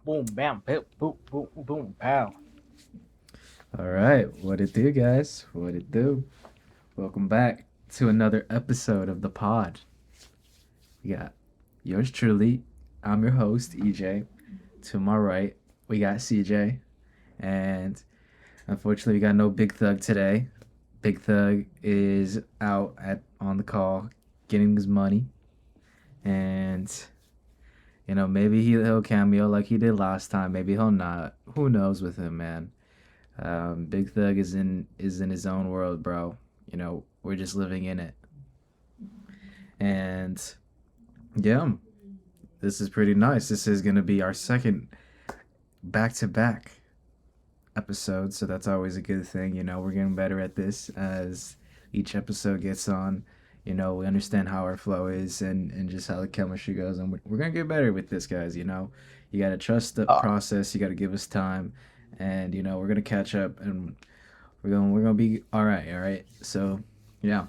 boom, bam, boom, boom, boom, boom, pow. All right, what it do, guys? What it do? Welcome back to another episode of the pod. We got yours truly. I'm your host, EJ. To my right, we got CJ, and unfortunately, we got no Big Thug today. Big Thug is out at on the call, getting his money, and maybe he'll cameo like he did last time. Maybe he'll not. Who knows with him, man? Big Thug is in his own world, bro. We're just living in it. And yeah, this is pretty nice. This is gonna be our second back to back episode, so that's always a good thing. We're getting better at this as each episode gets on. We understand how our flow is and just how the chemistry goes, and we're gonna get better with this, guys. You gotta trust the Uh, process. You gotta give us time, and we're gonna catch up, and we're gonna be all right. All right. So, yeah.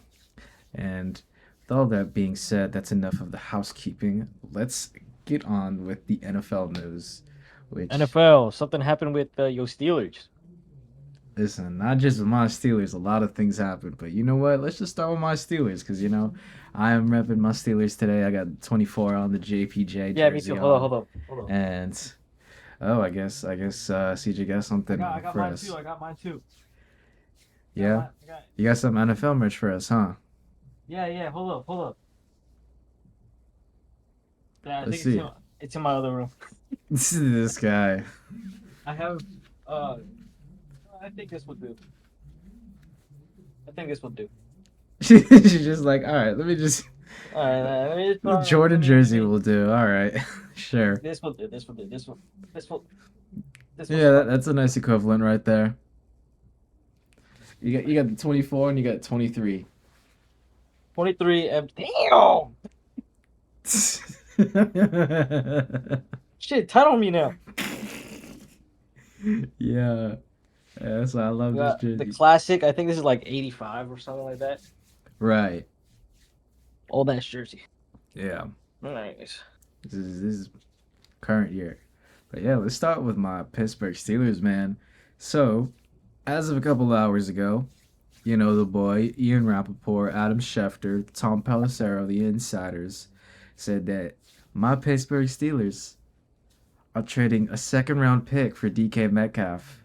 And with all that being said, that's enough of the housekeeping. Let's get on with the NFL news, which, NFL, something happened with your Steelers. listen, not just with my Steelers, a lot of things happen. But you know what? Let's just start with my Steelers because, I am repping my Steelers today. I got 24 on the JPJ Yeah, me too. jersey Hold on, on. hold on, hold on. And, oh, I guess CJ got something I got for mine too. us. I got mine too. I got Yeah? mine. I got. You got some NFL merch for us, huh? Yeah, yeah. Hold up, hold up. Yeah, I Let's think it's see. in my other room. This guy. I have. Uh, I think this will do. I think this will do. She's just like, all right, let me just. All right, let me just The let Jordan me let jersey me. will do. All right, sure. This will do. This will do. This will. This will Yeah, suffice. that's a nice equivalent right there. You got the 24 and you got 23. 23. Damn. Shit, tight on me now. Yeah, that's why I love this Got the jersey. classic. I think this is like 85 or something like that. Right. Old ass jersey. Yeah. Nice. This is current year. But yeah, let's start with my Pittsburgh Steelers, man. So, as of a couple hours ago, the boy, Ian Rappaport, Adam Schefter, Tom Pelissero, the insiders, said that my Pittsburgh Steelers are trading a second round pick for DK Metcalf.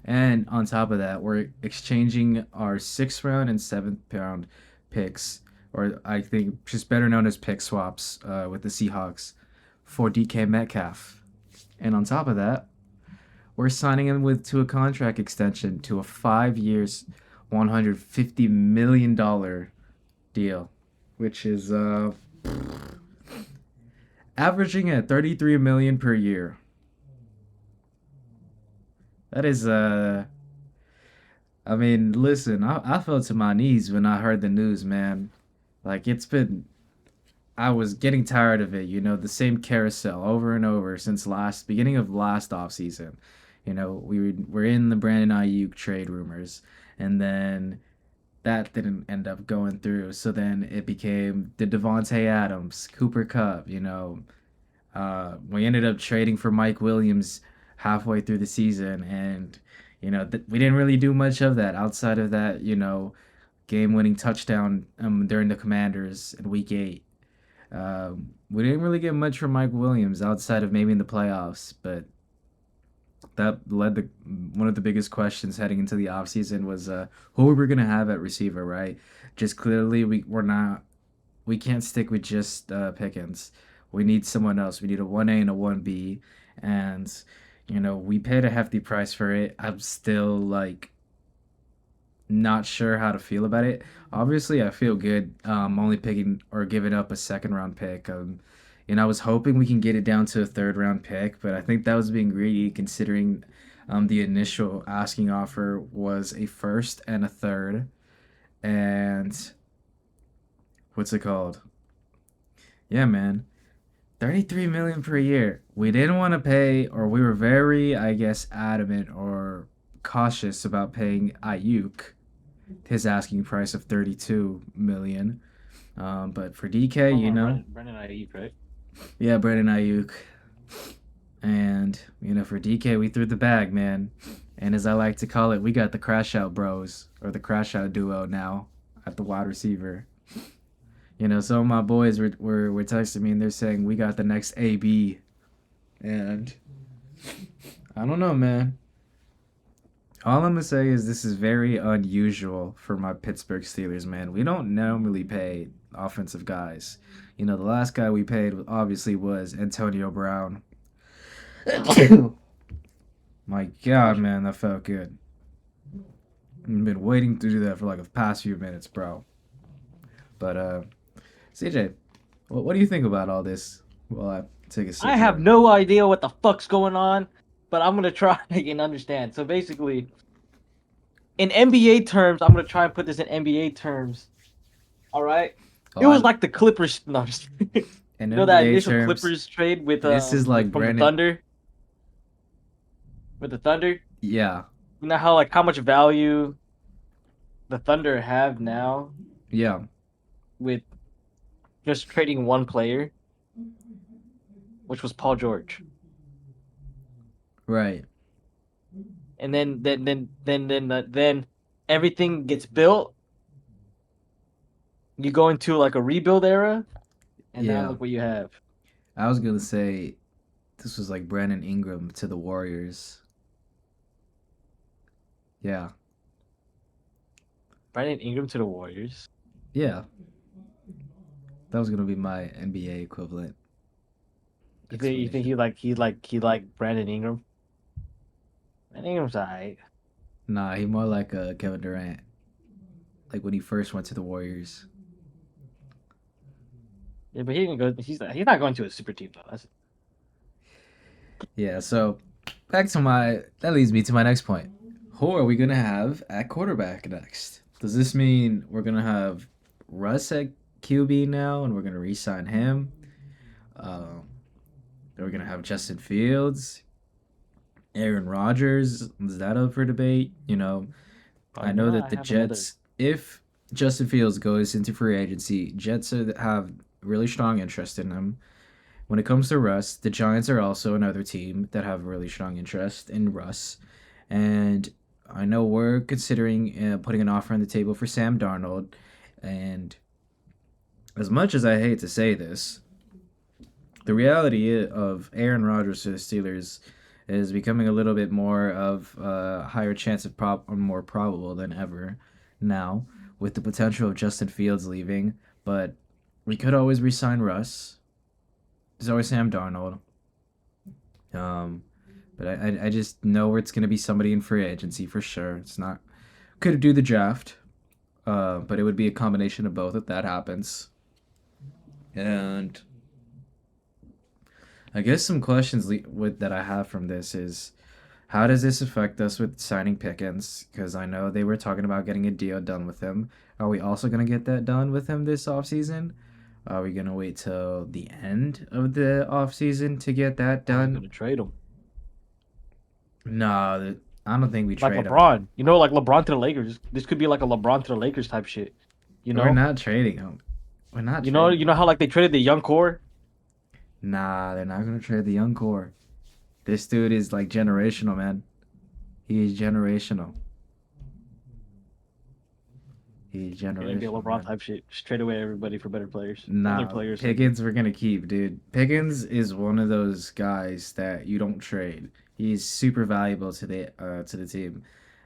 And on top of that, we're exchanging our sixth round and seventh round picks, or I think just better known as pick swaps with the Seahawks, for DK Metcalf. And on top of that, we're signing him to a contract extension to a 5 years, $150 million deal, which is averaging at 33 million per year. That is I mean, listen, I fell to my knees when I heard the news, man. Like I was getting tired of it, the same carousel over and over since last beginning of last off season. We're in the Brandon Ayuk trade rumors, and then that didn't end up going through. So then it became the Devonte Adams, Cooper Cup. We ended up trading for Mike Williams halfway through the season, and we didn't really do much of that outside of that game-winning touchdown during the Commanders in Week 8. We didn't really get much from Mike Williams outside of maybe in the playoffs, but that led to one of the biggest questions heading into the offseason was who we were gonna have at receiver, right? Just clearly we can't stick with just Pickens. We need someone else. We need a 1A and a 1B, and we paid a hefty price for it. I'm still like not sure how to feel about it. Obviously, I feel good. Only picking or giving up a second round pick. I was hoping we can get it down to a third round pick, but I think that was being greedy considering the initial asking offer was a first and a third, and what's it called? Yeah, man. 33 million per year. We didn't want to pay, or we were very, I guess, adamant or cautious about paying Ayuk his asking price of 32 million. But for DK, Hold on, Brandon Ayuk, right? yeah, Brandon Ayuk, And, for DK, we threw the bag, man. And as I like to call it, we got the crash out bros, or the crash out duo now at the wide receiver. Some of my boys were texting me and they're saying we got the next AB. And I don't know, man. All I'm going to say is this is very unusual for my Pittsburgh Steelers, man. We don't normally pay offensive guys. The last guy we paid obviously was Antonio Brown. My God, man, that felt good. I've been waiting to do that for like the past few minutes, bro. But CJ, what do you think about all this? Well, I take a sip I have here. no idea what the fuck's going on, but I'm gonna try and understand. So basically, in NBA terms, I'm gonna try and put this in NBA terms. All right, Oh, it was like the Clippers. No, I'm just in that NBA initial terms, Clippers trade this is like from the Brandon. Thunder with the Thunder. Yeah, You know how much value the Thunder have now yeah, with just trading one player, which was Paul George, right. and then everything gets built. You go into like a rebuild era, and now Yeah, look what you have. I was gonna say this was like Brandon Ingram to the Warriors. Yeah, Brandon Ingram to the Warriors. yeah, that was gonna be my NBA equivalent You think explanation. he like Brandon Ingram? Brandon Ingram's alright. Nah, he more like Kevin Durant, like when he first went to the Warriors. Yeah, but he didn't go. He's not going to a super team though. That's Yeah, so that leads me to my next point. Who are we gonna have at quarterback next? Does this mean we're gonna have Russ at QB now, and we're gonna re-sign him? Um, are we gonna have Justin Fields, Aaron Rodgers? Is that up for debate? I probably know not. that I the have another. Jets, if Justin Fields goes into free agency, have really strong interest in him. When it comes to Russ, the Giants are also another team that have really strong interest in Russ. And I know we're considering putting an offer on the table for Sam Darnold. And as much as I hate to say this, the reality of Aaron Rodgers to the Steelers is becoming a little bit more of a higher chance of more probable than ever now, with the potential of Justin Fields leaving. But we could always resign Russ. There's always Sam Darnold. Um, but I just know it's gonna be somebody in free agency for sure. It's not could do the draft, but it would be a combination of both if that happens. And I guess some questions that I have from this is how does this affect us with signing Pickens? Because I know they were talking about getting a deal done with him. Are we also gonna get that done with him this offseason? Are we gonna wait till the end of the offseason to get that Probably done? gonna trade him No, I don't think we like trade him. LeBron. Like LeBron to the Lakers. This could be like a LeBron to the Lakers type shit. You We're know. not trading him. We're not You know. trading You know him. how like they traded the young core. Nah, they're not gonna trade the young core. This dude is like generational, man. He is generational. He's Gonna be a generational, LeBron man. type shit. Just trade away everybody for better players, older Nah, players. Pickens we're gonna keep, dude. Pickens is one of those guys that you don't trade. He's super valuable to the team.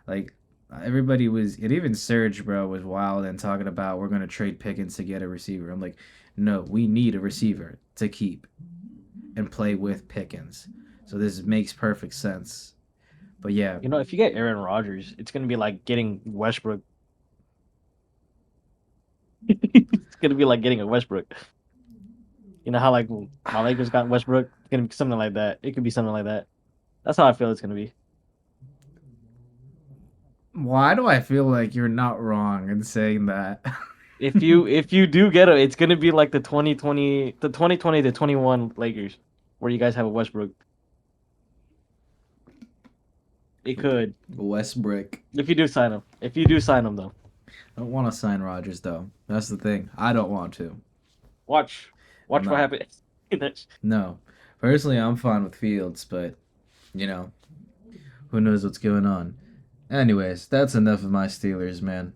Like and even Serge, bro, was wild and talking about we're gonna trade Pickens to get a receiver. I'm like, no, we need a receiver to keep and play with Pickens. So this makes perfect sense. But yeah, If you get Aaron Rodgers, it's gonna be like getting Westbrook. It's gonna be like getting a Westbrook. You know how like my Lakers got Westbrook? It's gonna be something like that. It could be something like that. That's how I feel it's gonna be. why do I feel like you're not wrong in saying that? If you do get it, it's gonna be like the 2020 to 21 Lakers, where you guys have a Westbrook. It could Westbrook. if you do sign him. If you do sign him though, I don't want to sign Rogers though. That's the thing. I don't want to. watch I'm watch what not. happens. No. Personally, I'm fine with Fields, but you know, who knows what's going on. Anyways, that's enough of my Steelers, man.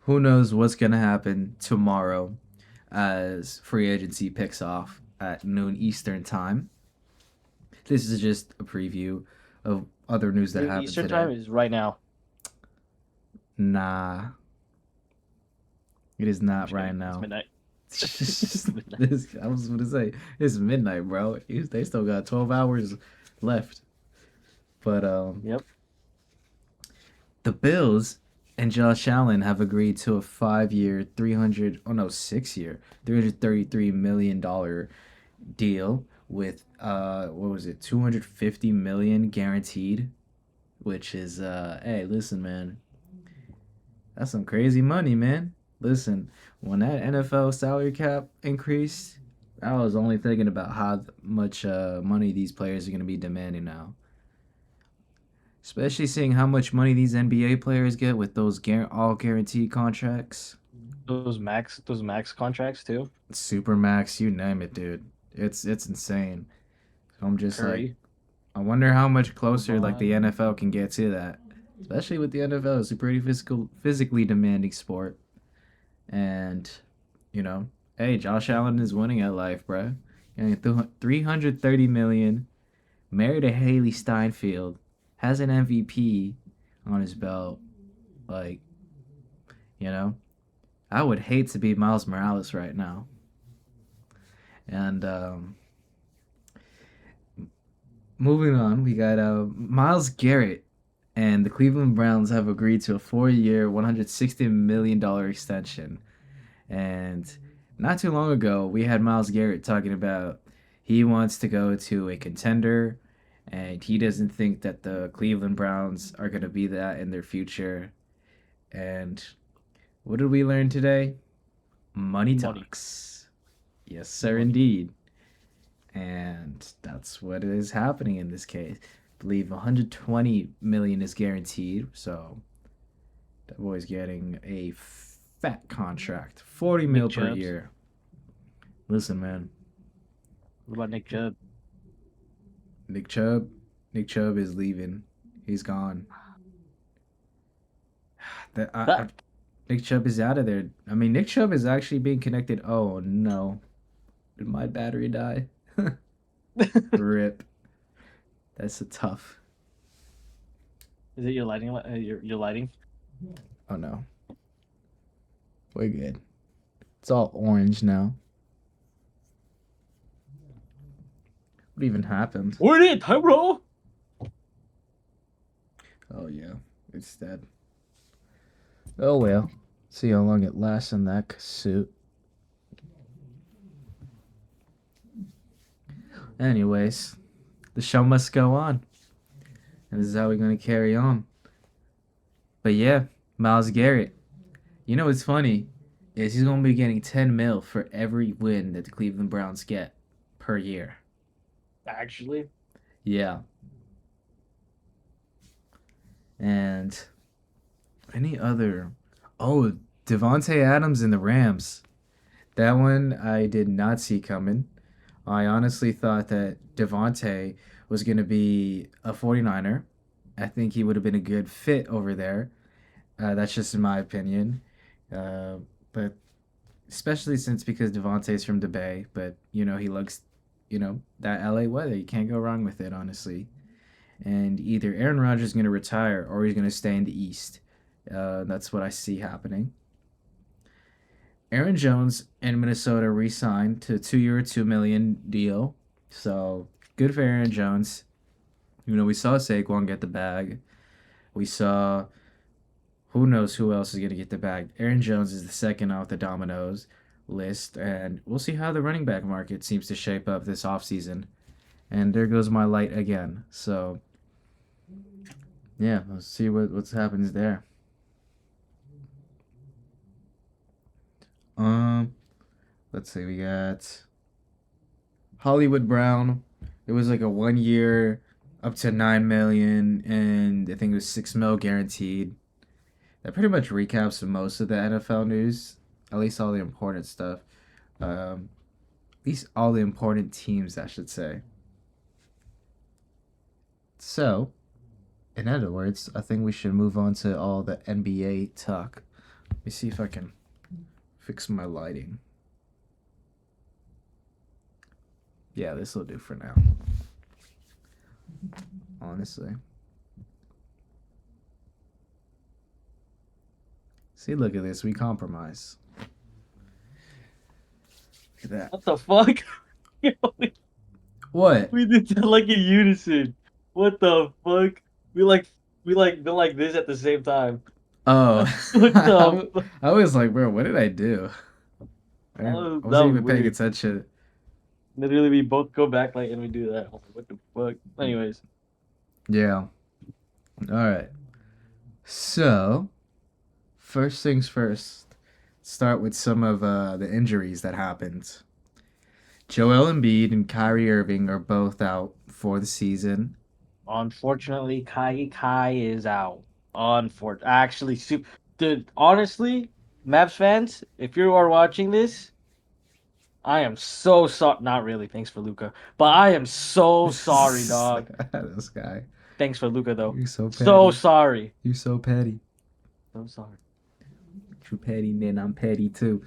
Who knows what's gonna happen tomorrow as free agency picks off at noon Eastern time. This is just a preview of other news that Noon happened Eastern today. time is right now. Nah, it is I'm not just right kidding. It's now. midnight. It's midnight. This, I was gonna say it's midnight, bro. They still got 12 hours left. But Yep. the Bills and Josh Allen have agreed to a 5 year, 6 year, $333 million deal with what was it, 250 million guaranteed, which is hey, listen, man, that's some crazy money, man. Listen, when that NFL salary cap increased, I was only thinking about how much money these players are going to be demanding now. Especially seeing how much money these NBA players get with those all guaranteed contracts. Those max contracts too. Super max, you name it, dude. It's insane. I'm just like, Curry, I wonder how much closer like the LeBron. NFL can get to that. Especially with the NFL, it's a pretty physically demanding sport. And you know, hey, Josh Allen is winning at life, bro. Getting 330 million, married to Haley Steinfeld, has an MVP on his belt. Like, you know, I would hate to be Miles Morales right now. And moving on, we got Miles Garrett and the Cleveland Browns have agreed to a 4 year, $160 million extension. And not too long ago, we had Miles Garrett talking about he wants to go to a contender and he doesn't think that the Cleveland Browns are going to be that in their future. And what did we learn today? Money Money. talks. Yes, sir, Money. indeed. And that's what is happening in this case. I believe 120 million is guaranteed, so that boy's getting a fat contract, 40 Nick mil per Chubbs. year. Listen, man, What about Nick Chubb? Nick Chubb, Nick Chubb is leaving. He's gone. That That. Nick Chubb is out of there. I mean, Nick Chubb is actually being connected. Oh no, did my battery die? Is Rip. That's a tough. it your lighting? Your lighting? Oh no, we're good. It's all orange now. What even happened? What it, bro? Oh yeah, it's dead. Oh well. See how long it lasts in that suit. Anyways, the show must go on. And this is how we're gonna carry on. But yeah, Miles Garrett. You know what's funny is he's gonna be getting 10 mil for every win that the Cleveland Browns get per year. Actually, Yeah. And any other, oh, Devonte Adams and the Rams. That one I did not see coming. I honestly thought that Devonte was going to be a 49er. I think he would have been a good fit over there. That's just in my opinion. Uh, but especially since because Devontae's from the Bay, but he likes, that LA weather. You can't go wrong with it, honestly. And either Aaron Rodgers is going to retire or he's going to stay in the East. That's what I see happening. Aaron Jones in Minnesota re-signed to a 2 year, 2 million deal. So good for Aaron Jones. We saw Saquon get the bag. We saw who knows who else is gonna get the bag. Aaron Jones is the second off the dominoes list, and we'll see how the running back market seems to shape up this offseason. And there goes my light again. So yeah, let's see what happens there. Um, let's see, we got Hollywood Brown. It was like a 1 year, up to 9 million, and I think it was 6 mil guaranteed. That pretty much recaps most of the NFL news, at least all the important stuff. Um, least all the important teams, I should say. So, in other words, I think we should move on to all the NBA talk. Let me see if I can fix my lighting. Yeah, this will do for now. Honestly. See, look at this. We compromise. Look at that. What the fuck? What? We did that like in unison. What the fuck? We like we like been like this at the same time. Oh, What the fuck? I was like, bro, what did I do? I That wasn't was even paying weird. attention. Literally, we both go back like and we do that. I'm like, what the fuck? Anyways, Yeah. All right. So, first things first. Start with some of the injuries that happened. Joel Embiid and Kyrie Irving are both out for the season. unfortunately, Kai is out. Unfortunately, actually, dude. Honestly, Mavs fans, if you are watching this, I am so sorry. Not really. Thanks for Luca, but I am so sorry, dog. This guy. Thanks for Luca though. You're so So petty. sorry. You're so petty. So sorry. True petty, man. I'm petty too.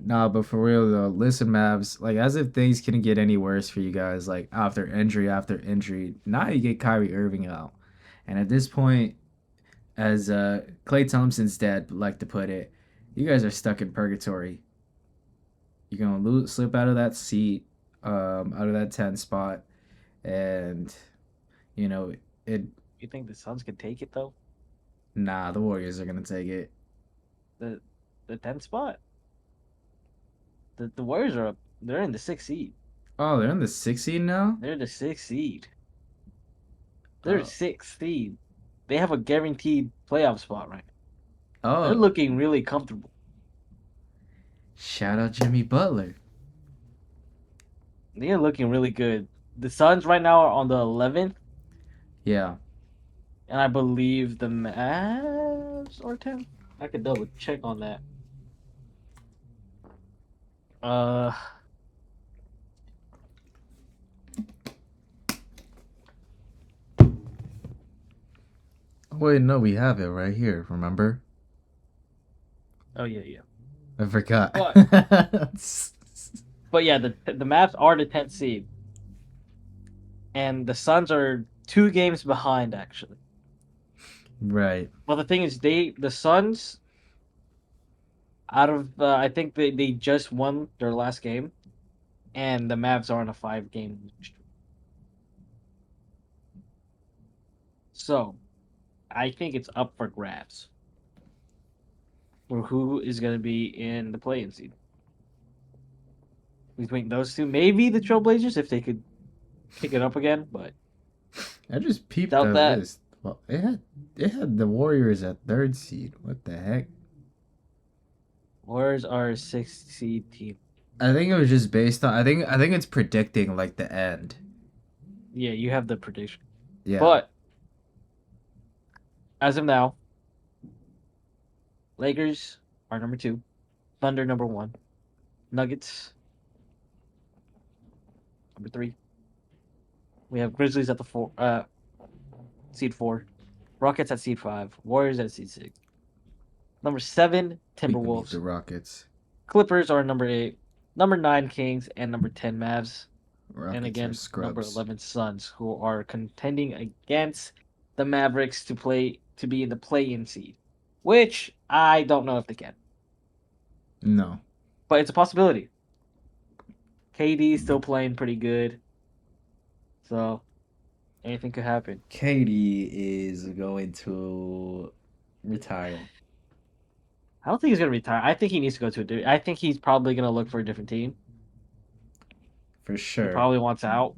Nah, but for real though, listen, Mavs. Like, as if things couldn't get any worse for you guys. Like, after injury, now you get Kyrie Irving out, and at this point, as Clay Thompson's dad like to put it, you guys are stuck in purgatory. You're gonna slip out of that seat, out of that 10 spot, and you know it. You think the Suns could take it though? Nah, the Warriors are gonna take it. The the 10th spot. The Warriors are up. They're in the sixth seed. Oh, they're in the 6th seed now. They're the sixth seed. They're the Oh, sixth seed. They have a guaranteed playoff spot right now. They're oh, looking really comfortable. shout out Jimmy Butler. They're looking really good. The Suns right now are on the 11th, Yeah, and I believe the Mavs are 10th. I could double check on that. Uh, wait, no, we have it right here. Remember? oh yeah, yeah. I forgot. But but yeah, the Mavs are the 10th seed, and the Suns are 2 games behind actually. Right. Well, the thing is, the Suns out of I think they just won their last game, and the Mavs are on a 5 game streak. So I think it's up for grabs for who is going to be in the play-in seed between those two. Maybe the Trailblazers if they could pick it up again, but I just peeped doubt the that. list. Well, it had the Warriors at 3rd seed. What the heck? Warriors are a 6th seed team. I think it was just based on. I think it's predicting like the end. Yeah, you have the prediction, Yeah. but as of now, Lakers are number 2, Thunder number 1, Nuggets number 3. We have Grizzlies at the seed 4, Rockets at seed 5, Warriors at seed 6. Number 7, We need the Timberwolves. Rockets. Clippers are number 8. Number 9, Kings, and number 10, Mavs. And Rockets are again, number scrubs. 11, Suns, who are contending against the Mavericks to be in the play-in seed, which I don't know if they can, No. but it's a possibility. KD is still playing pretty good, so anything could happen. Katie is going to retire I don't think he's gonna retire. I think he needs to go to I think he's probably gonna look for a different team. for He sure. probably wants out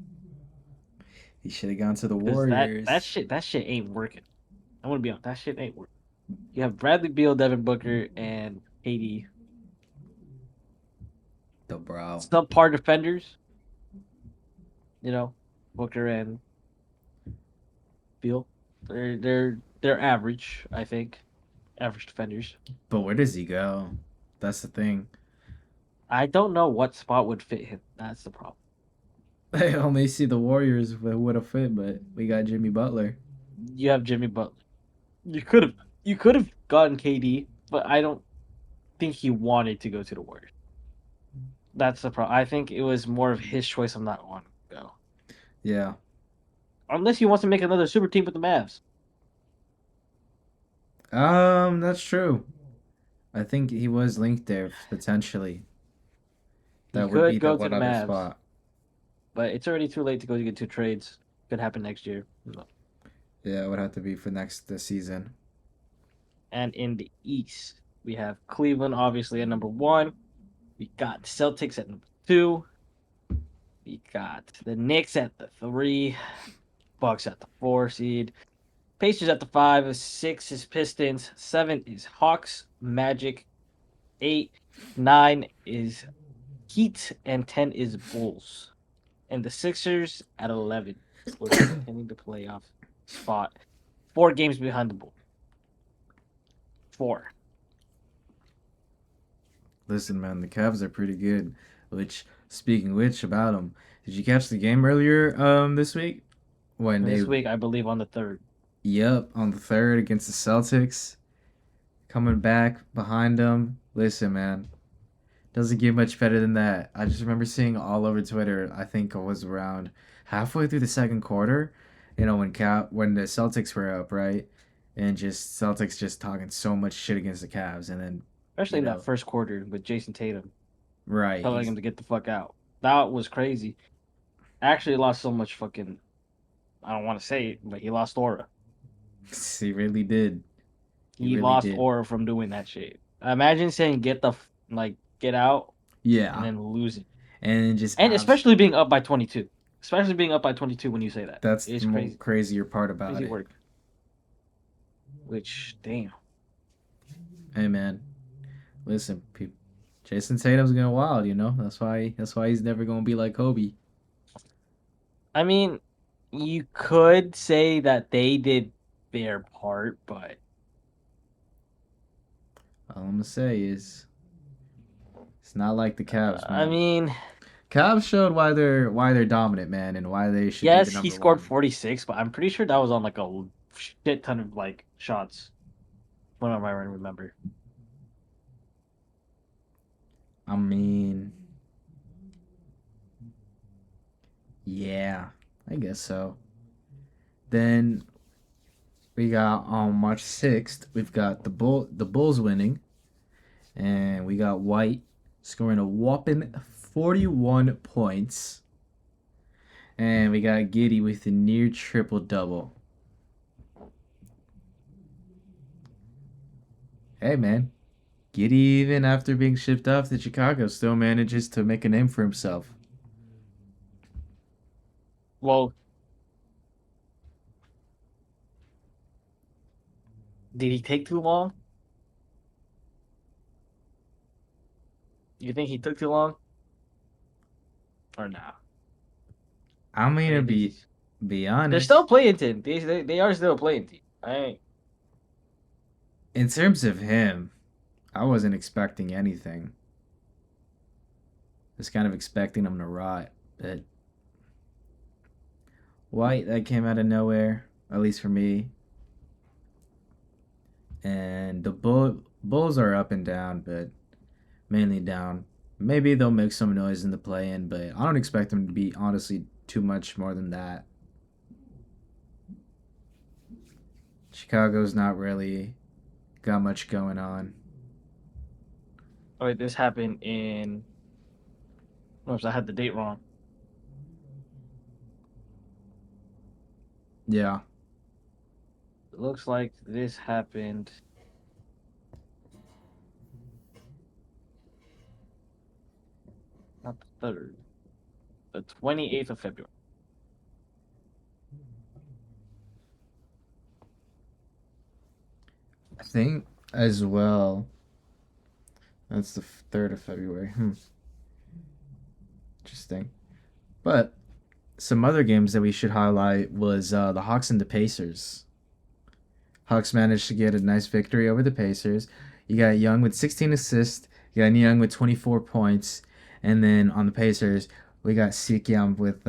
He should have gone to the because Warriors. that shit ain't working. I'm gonna be honest, that shit ain't working. You have Bradley Beal, Devin Booker, and KD. The bro. Subpar defenders, Booker and Beal. They're average, I think. Average defenders. But where does he go? That's the thing. I don't know what spot would fit him. That's the problem. I only see the Warriors would have fit, but we got Jimmy Butler. You have Jimmy Butler. You could have gotten KD, but I don't think he wanted to go to the Warriors. That's the problem. I think it was more of his choice of not wanting to go. Yeah. Unless he wants to make another super team with the Mavs. That's true. I think he was linked there potentially. He That would be could the go to one the other Mavs, spot. but it's already too late to go to get two trades. Could happen next year. No. Yeah, it would have to be for next this season. And in the East, we have Cleveland obviously at number one. We got Celtics at number two. We got the Knicks at the three. Bucks at the four seed. Pacers at the five. Six is Pistons. Seven is Hawks. Magic. Eight. Nine is Heat. And 10 is Bulls. And the Sixers at 11 will be contending the playoff spot. 4 games behind the Bulls. Four. Listen, man, the Cavs are pretty good. Which, speaking which, about them, did you catch the game earlier this week when they? This week, I believe, on the third. Yep, on the third against the Celtics, coming back behind them. Listen, man, doesn't get much better than that. I just remember seeing all over Twitter. I think it was around halfway through the second quarter. When the Celtics were up, right, and just Celtics just talking so much shit against the Cavs, and then Especially you in that know, first quarter with Jason Tatum right, telling him to get the fuck out. That was crazy. Actually lost so much fucking, I don't want to say it, but he lost aura. he really did. He He really lost did. aura from doing that shit. Imagine saying get out and Yeah, then losing. and then just And abs. especially being up by 22. Especially being up by 22 when you say that. That's It's the more crazy. crazier part about Crazy it. work. Which, damn. Hey, man, listen, people. Jason Tatum's going wild, you know. That's why he's never gonna be like Kobe. I mean, you could say that they did their part, but All I'm gonna say is it's not like the Cavs, I man. mean, Cavs showed why they're dominant, man, and why they should be the yes, he number scored one. 46, but I'm pretty sure that was on like a shit ton of like shots. What am I remember? I mean, yeah, I guess so. Then we got on March 6th, we've got the Bulls winning, and we got White scoring a whopping 41 points, and we got Giddy with a near triple double. Hey, man, Giddy, even after being shipped off to Chicago, still manages to make a name for himself. Well, did he take too long? You think he took too long? Or nah? I'm Or gonna you think be he's be they're still honest. playing team. They are still a playing team. I ain't In terms of him, I wasn't expecting anything. Just kind of expecting him to rot. But White, that came out of nowhere, at least for me. And the Bulls are up and down, but mainly down. Maybe they'll make some noise in the play-in, but I don't expect them to be honestly too much more than that. Chicago's not really got much going on. Oh wait, this happened in oops, I had the date wrong. Yeah, It looks like this happened not the third, the 28th of February. I think as well. That's the 3rd of February. Interesting. But some other games that we should highlight was the Hawks and the Pacers. Hawks managed to get a nice victory over the Pacers. You got Young with 16 assists You got Young with 24 points, and then on the Pacers, we got Sikiam with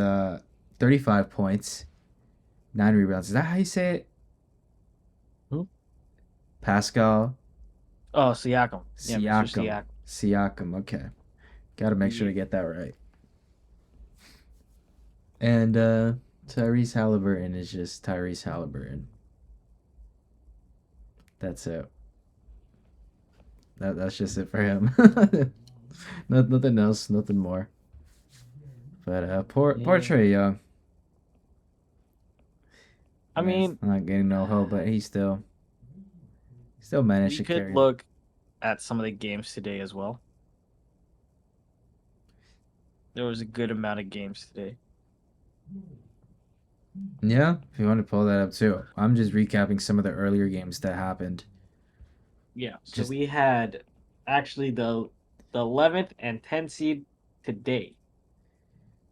35 points, 9 rebounds. Is that how you say it? Who? Pascal Oh, Siakam. Yeah, Mr. Siakam. Siakam. Siakam. Okay, got to make sure to Yeah. get that right. And Tyrese Halliburton is just Tyrese Halliburton. That's it. That's just it for him. Nothing else, nothing more. But poor Yeah. Trey Young, I man, it's mean, not getting no hope, but he still managed we to could carry it. look at some of the games today as well. There was a good amount of games today. Yeah, if you want to pull that up too. I'm just recapping some of the earlier games that happened. Yeah. So Just we had actually the 11th and 10th seed today.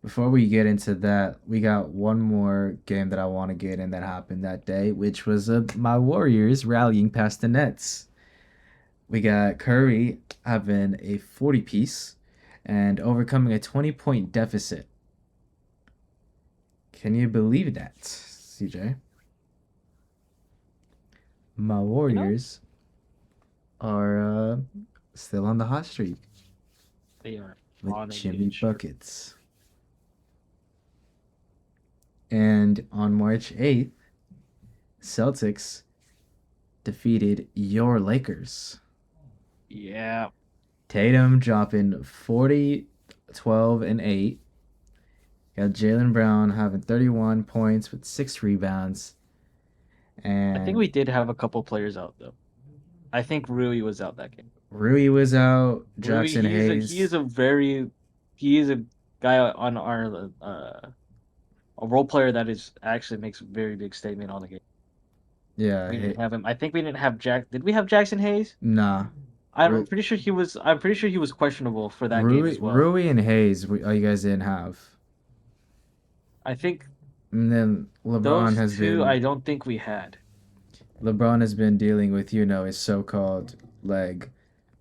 before we get into that, we got one more game that I want to get in that happened that day, which was my Warriors rallying past the Nets. We got Curry having a 40 piece and overcoming a 20-point deficit. Can you believe that, CJ? My You know, Warriors are still on the hot streak they are with on a good Jimmy streak. Buckets. And on March 8th, Celtics defeated your Lakers. Yeah. Tatum dropping 40, 12, and 8. Got Jalen Brown having 31 points with 6 rebounds. I think And we did have a couple players out though. I think Rui was out that game. Rui was out. Rui, Jackson he is Hayes. a very he is a guy on our a role player that is actually makes a very big statement on the game. Yeah, We didn't have him. I think we didn't have Jack. Did we have Jackson Hayes? nah. I'm Ru- pretty sure he was. I'm pretty sure he was questionable for that game Rui, as well. Rui and Hayes, you guys didn't have. I think And then those two. I don't think we had LeBron has been dealing with his so-called leg.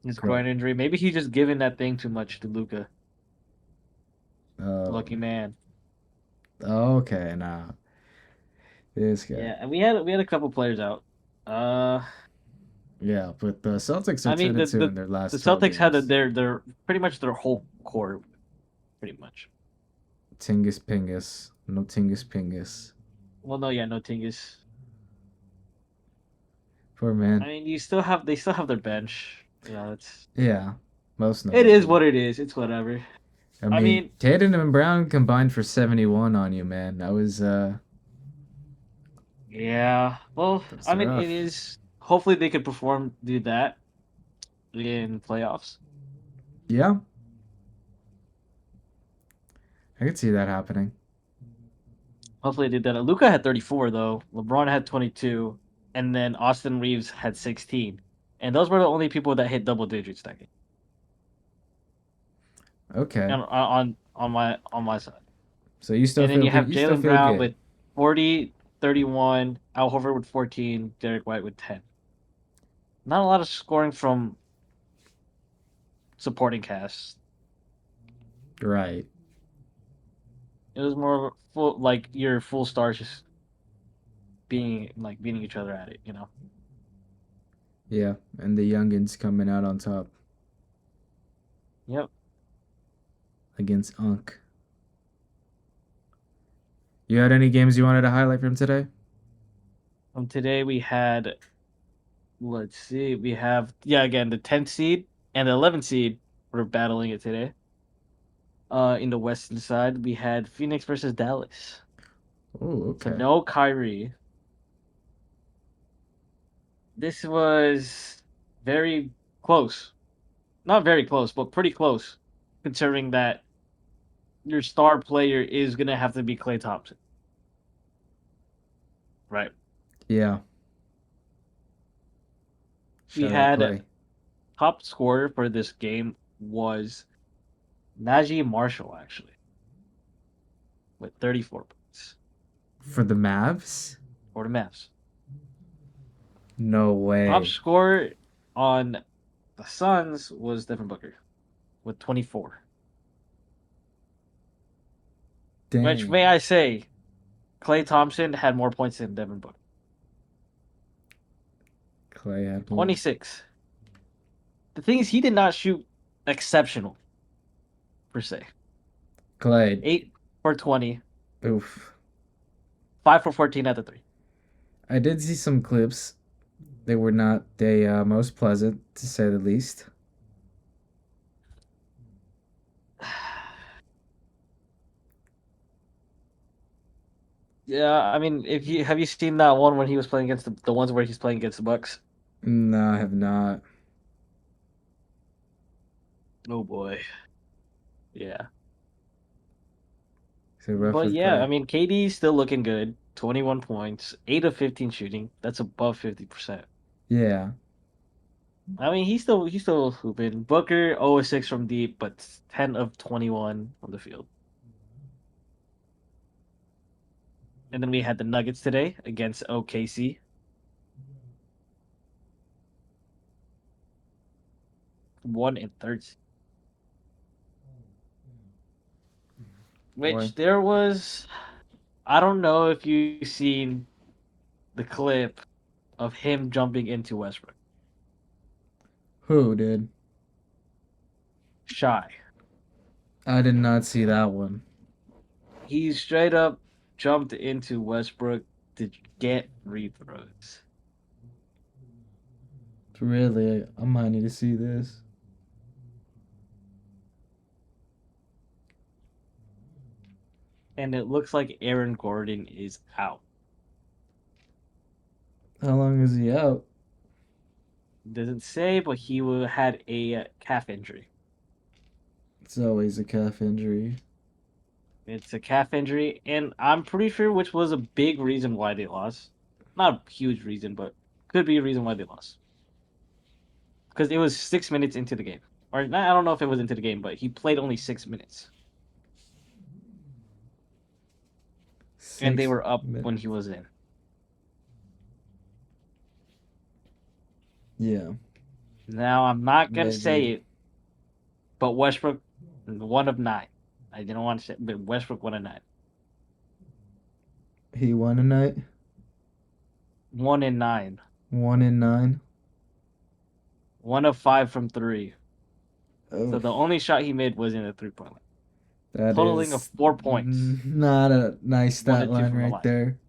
his Grow. groin injury. Maybe he just given that thing too much to Luca. Oh, Lucky man. okay, now this guy. Yeah, and we had a couple players out. Uh, Yeah, but the Celtics are I mean 10-2 in their the last 12 Celtics had games. their pretty much their whole core, pretty much. Tingus Pingus, no Tingus Pingus. Well, no, yeah, no Tingus. Poor I man. mean, they still have their bench. You know, Yeah, most it is notably. what it is. It's whatever. I I mean, mean, Tatum and Brown combined for 71 on you, man. yeah. Well, That was I mean, it rough. is. Hopefully, they could do that in playoffs. Yeah, I could see that happening. Hopefully, they did that. Luca had 34 though. LeBron had 22, and then Austin Reeves had 16. And those were the only people that hit double digits that game. Okay. On my side. So you still And then feel you good. have You still Jalen feel Brown good. with 40, 31, Al Horford with 14, Derek White with 10. Not a lot of scoring from supporting cast. Right. It was more of a full like your full stars just being like beating each other at it. Yeah, and the youngins coming out on top Yep. against Unk. You had any games you wanted to highlight from today? Today we had, let's see, we have, yeah, again, the 10th seed and the 11th seed were battling it today. In the western side, we had Phoenix versus Dallas. Oh, So okay. no Kyrie. This was very close. Not very close, but pretty close, considering that your star player is gonna have to be Klay Thompson, right? Yeah. We Shout out had Clay. top scorer for this game was Najee Marshall, actually, with 34 points For the Mavs? for the Mavs. No Top way. scorer on The Suns was Devin Booker with 24. Which, may Dang. I say, Klay Thompson had more points than Devin Booker. Clay had more. 26. The thing is, he did not shoot exceptional, per se. Clay. 8 for 20, Oof. 5 for 14 at the three. I did see some clips. They were not the most pleasant, to say the least. Yeah, I mean, if you have you seen that one when he was playing against the ones where he's playing against the Bucks? No, I have not. Oh boy. Yeah. So rough But with yeah, I Clay. mean, KD's still looking good. 21 points, 8 of 15 shooting. That's above 50%. Yeah. I mean, he's still hooping. Booker 0 of 6 from deep, but 10 of 21 from the field. And then we had the Nuggets today against OKC. 1-13. Boy. Which there was, I don't know if you've seen the clip of him jumping into Westbrook. Who did? Shy. I did not see that one. He straight up jumped into Westbrook to get free throws. Really, I might need to see this. And it looks like Aaron Gordon is out. How long is he out? Doesn't say, but had a calf injury. It's always a calf injury. It's a calf injury, and I'm pretty sure which was a big reason why they lost. Not a huge reason, but could be a reason why they lost. Because it was 6 minutes into the game. Or not, I don't know if it was into the game, but he played only 6 minutes. And they Six were up when he minutes. was in. Yeah, Now, I'm not going to say maybe it, but Westbrook, 1 of 9. I didn't want to say, but Westbrook 1 of 9. he won a night. 1 in 9. 1 in 9. 1 of 5 from three. So Oh, the only shot he made was in a 3-point line, that totaling of is 4 points. not a nice One stat and two line from the right line. there.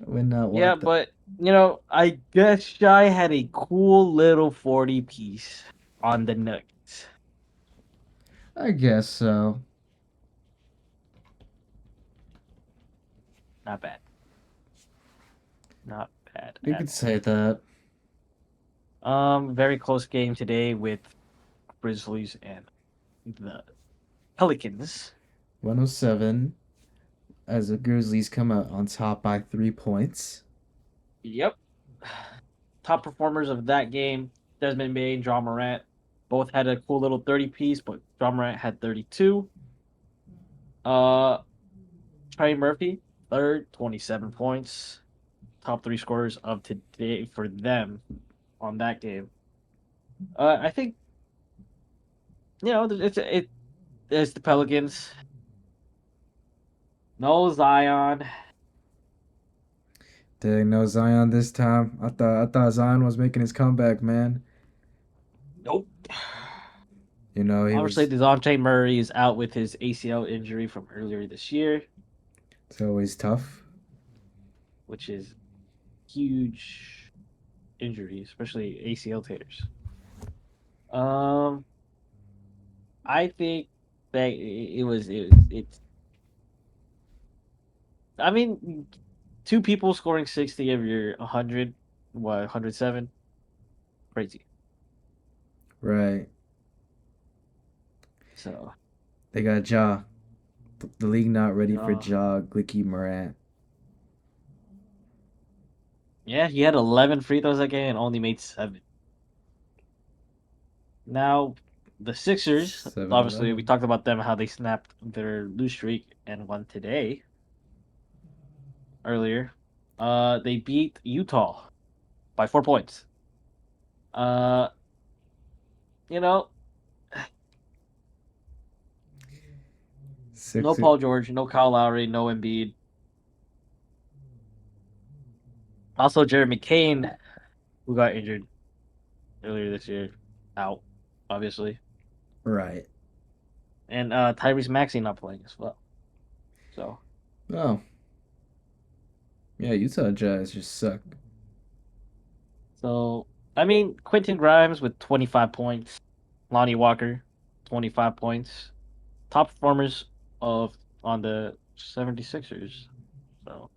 I would not Yeah, want that. but I guess Shy had a cool little 40 piece on the Nuggets. I guess so. Not bad. Not bad You at could all. say that. Very close game today with Grizzlies and the Pelicans. 107 as the Grizzlies come out on top by 3 points. Yep. Top performers of that game, Desmond Bain and John Morant. Both had a cool little 30 piece, but John Morant had 32. Uh Trey Murphy, third, 27 points. Top three scorers of today for them on that game. I think it's the Pelicans. No Zion. Dang, no Zion this time. I thought Zion was making his comeback, man. Nope. You know, he Obviously, was DeJounte Murray is out with his ACL injury from earlier this year, it's always tough. which is huge injury, especially ACL tears. Um, I think that it's. I mean, two people scoring 60 of your 100, 107, crazy. Right. So, They got Ja. The league not ready for uh, Ja, Glicky, Morant. yeah, he had 11 free throws that game and only made 7. Now, the Sixers, Seven obviously, we 11. talked about them, how they snapped their lose streak and won today earlier. They beat Utah by 4 points. Uh, you know, no Six. Paul George, no Kyle Lowry, no Embiid. Also, Jeremy Kane, who got injured earlier this year, out, obviously. Right. And Tyrese Maxey not playing as well. So, Oh, yeah. Utah Jazz just suck. so I mean, Quentin Grimes with 25 points, Lonnie Walker, 25 points, top performers of on the 76ers. So,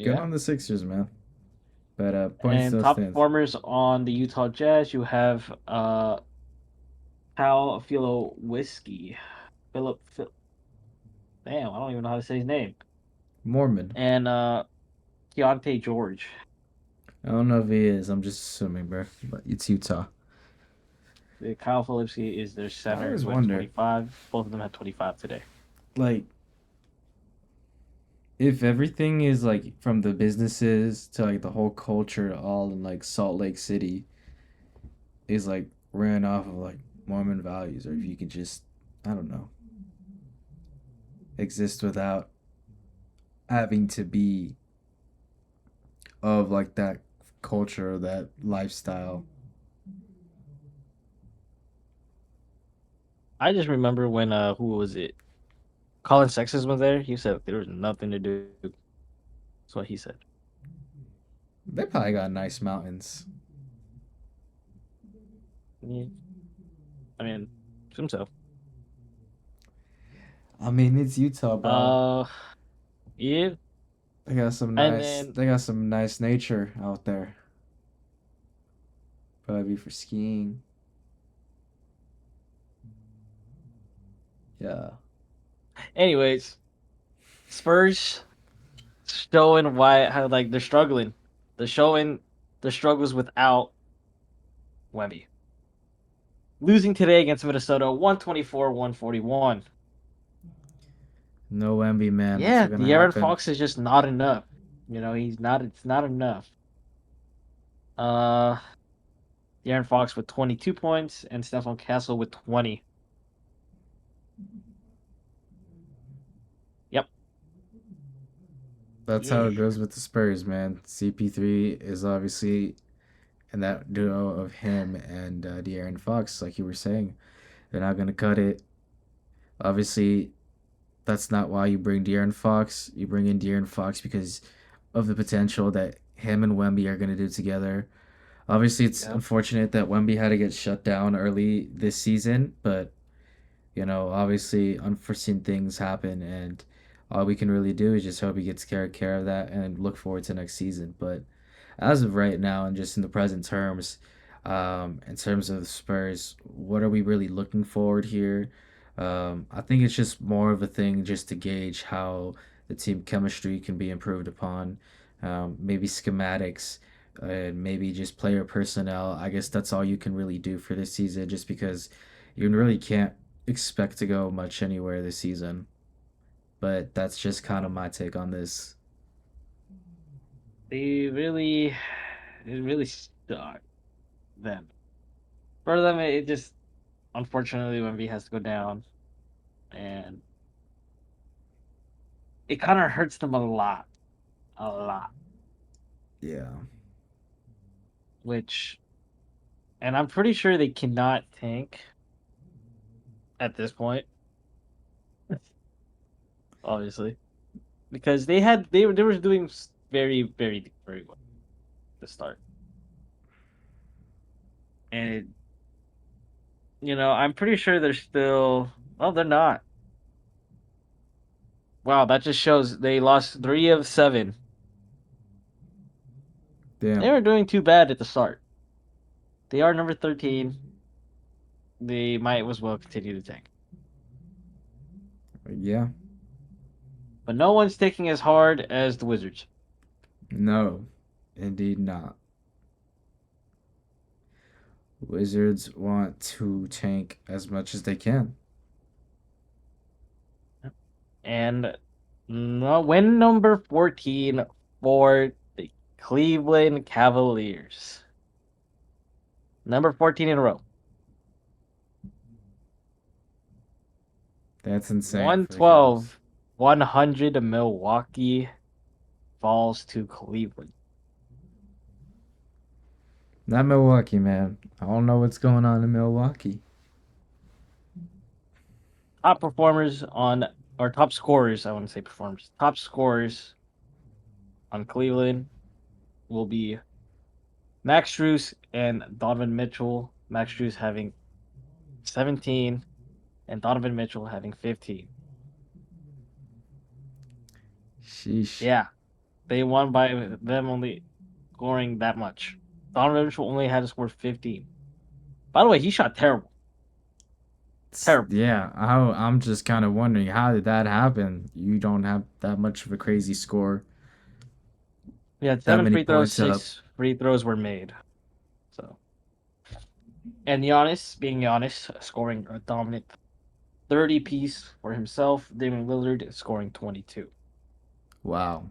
Good yeah. on the Sixers, man. But point And still top stands. performers on the Utah Jazz, you have Cal Philo Whiskey. Damn, I don't even know how to say his name. Mormon. And Keontae George. I don't know if he is. I'm just assuming, bro. But it's Utah. Kyle Filipski is their I center always with wonder, 25. Both of them had 25 today. like, if everything is like from the businesses to like the whole culture, all in like Salt Lake City, is like ran off of like Mormon values, or if you could just, I don't know, exist without having to be of like that culture, that lifestyle. I just remember when who was it? Colin Sexton was there. He said there was nothing to do. That's what he said. They probably got nice mountains. Yeah, I mean, himself. I mean, it's Utah, bro. Uh, yeah, and then They got some nice nature out there. Probably for skiing. Yeah. anyways, Spurs showing why how like they're struggling. They're showing the struggles without Wemby. Losing today against Minnesota 124-141. No Wemby, man. That's Yeah, what's gonna De'Aaron happen. Fox is just not enough. He's not it's not enough. Uh De'Aaron Fox with 22 points and Stephon Castle with 20. Yep. That's how Yeah. it goes with the Spurs, man. CP3 is obviously and that duo of him and De'Aaron Fox, like you were saying, they're not gonna cut it. Obviously, that's not why you bring De'Aaron Fox. You bring in De'Aaron Fox because of the potential that him and Wemby are gonna do together. Obviously, it's Yep. unfortunate that Wemby had to get shut down early this season, but obviously unforeseen things happen, and all we can really do is just hope he gets care of that and look forward to next season. But as of right now, and just in the present terms, in terms of the Spurs, what are we really looking forward here? I think it's just more of a thing just to gauge how the team chemistry can be improved upon, maybe schematics, and maybe just player personnel. I guess that's all you can really do for this season, just because you really can't expect to go much anywhere this season. But that's just kind of Yep. my take on this. They really it really sucked them. For them it just unfortunately Wemby has to go down and it kind of hurts them a lot. A lot. Yeah. Which and I'm pretty sure they cannot tank at this point, obviously. Because they were doing very well to start. And I'm pretty sure they're still. Well, they're not. Wow, that just shows they lost 3 of 7. They Damn. were doing too bad at the start. They are number 13. They might as well continue to tank. Yeah. But no one's taking as hard as the Wizards. No. Indeed not. Wizards want to tank as much as they can. And no, win number 14 for the Cleveland Cavaliers. Number 14 in a row. That's insane for the Cavs. 112, 100 to Milwaukee falls to Cleveland. Not Milwaukee, man. I don't know what's going on in Milwaukee. Top performers on, or top scorers, I want to say performers. Top scorers on Cleveland will be Max Strus and Donovan Mitchell. Max Strus having 17 and Donovan Mitchell having 15. Sheesh. Yeah, they won by them only scoring that much. Donovan Mitchell only had to score 15. By the way, he shot terrible. Terrible. Yeah, I'm just kind of wondering how did that happen? You don't have that much of a crazy score, He had that seven many free throws, points up. 6 free throws were made. So, and Giannis, being Giannis, scoring a dominant 30 piece for himself. Damian Lillard scoring 22. Wow,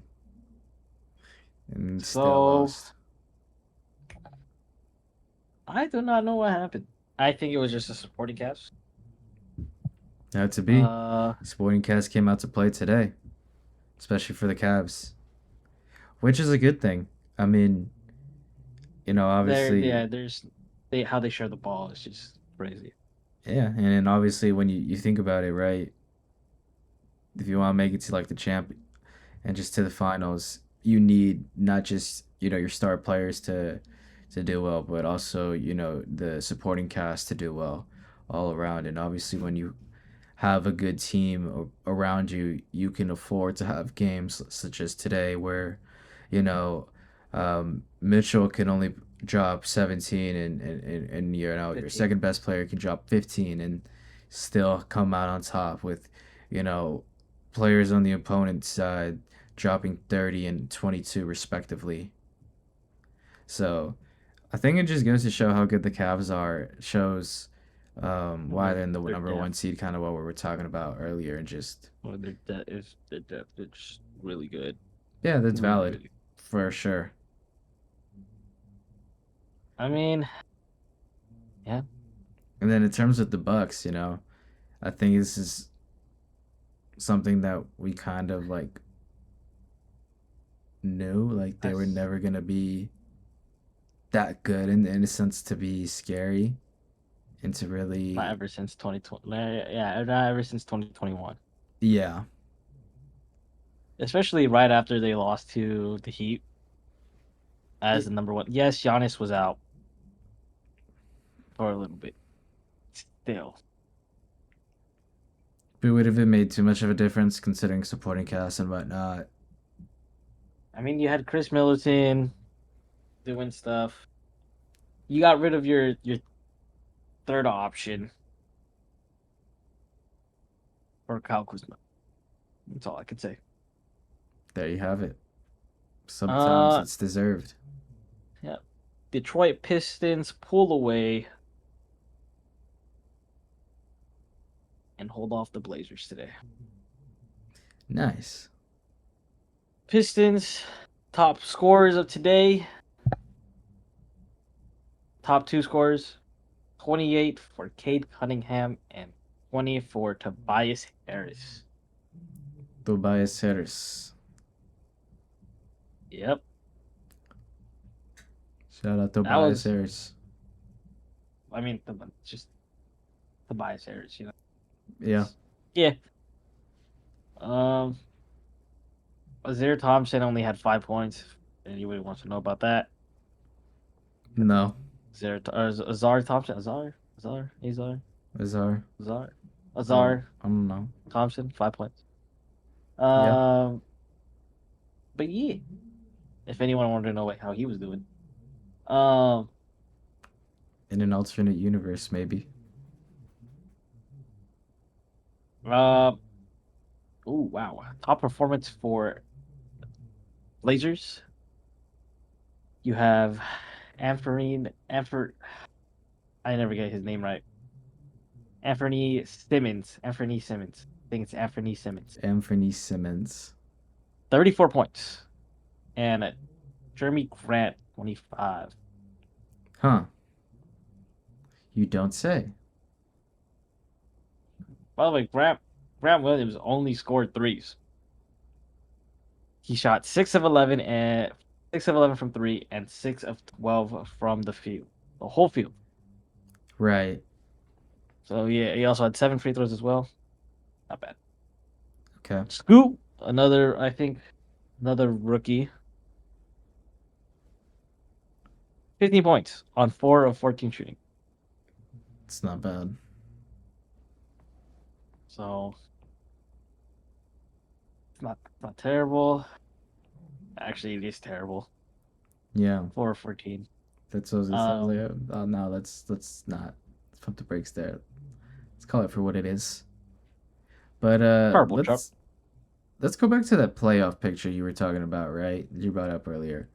and still So, lost. I do not know what happened. I think it was just a supporting cast. Now to be, Uh, Sporting Cast came out to play today, especially for the Cavs, which is a good thing. I mean, obviously, there's they how they share the ball is just crazy. yeah, and then obviously when you think about it, right? If you want to make it to like the champ and just to the finals, you need not just your star players to do well, but also the supporting cast to do well all around. And obviously, when you have a good team around you, you can afford to have games such as today where, you know, Mitchell can only drop 17 and your 15. second best player can drop 15 and still come out on top with, you know, players on the opponent's side dropping 30 and 22 respectively. So I think it just goes to show how good the Cavs are. It shows why they're in the Their number one depth, seed, kind of what we were talking about earlier, and just their depth is just really good, yeah, that's really valid really. for sure. I mean, yeah, And then in terms of the Bucks, I think this is something that we kind of like knew, like they were that's never gonna be that good in a sense to be scary and to not really ever since 2020. Yeah, not ever since 2021. yeah. Especially right after they lost to the Heat as It, the number one. Yes, Giannis was out for a little bit. Still, it would have made too much of a difference considering supporting cast and whatnot. I mean, you had Chris Middleton doing stuff. You got rid of your third option for Kyle Kuzma. That's all I could say. There you have it. Sometimes Uh, it's deserved. yeah. Detroit Pistons pull away and hold off the Blazers today. Nice. Pistons top scorers of today. Top two scorers 28 for Cade Cunningham and 20 for Tobias Harris. Tobias Harris. Yep. Shout out That Tobias was, Harris. I mean, just Tobias Harris, Yeah. Yeah. Um, Azir Thompson only had 5 points. Anybody wants to know about that? No. Azar Thompson? Azar. Azar? I don't know. Thompson, 5 points. Yeah. Um, but yeah, if anyone wanted to know how he was doing. Um, In an alternate universe, maybe. uh, oh wow, top performance for Blazers. You have Amfer. I never get his name right. Anthony Simmons. Anthony Simmons. I think it's Anthony Simmons. Anthony Simmons. 34 points. And Jeremy Grant, 25. Huh. You don't say. By the way, Grant Williams only scored threes. He shot 6 of 11 from three and 6 of 12 from the field, the whole field. Right. So yeah, he also had 7 free throws as well. Not bad. Okay. Scoot, another I think another rookie, 15 points on 4 of 14 shooting. It's not bad. So it's not terrible. Actually, it is terrible. Yeah. 4 of 14. That's what it sounds Um, like. Oh no, let's not. Let's pump the brakes there. Let's call it for what it is. But Purple Chuck. let's go back to that playoff picture you were talking about, right? That you brought up earlier.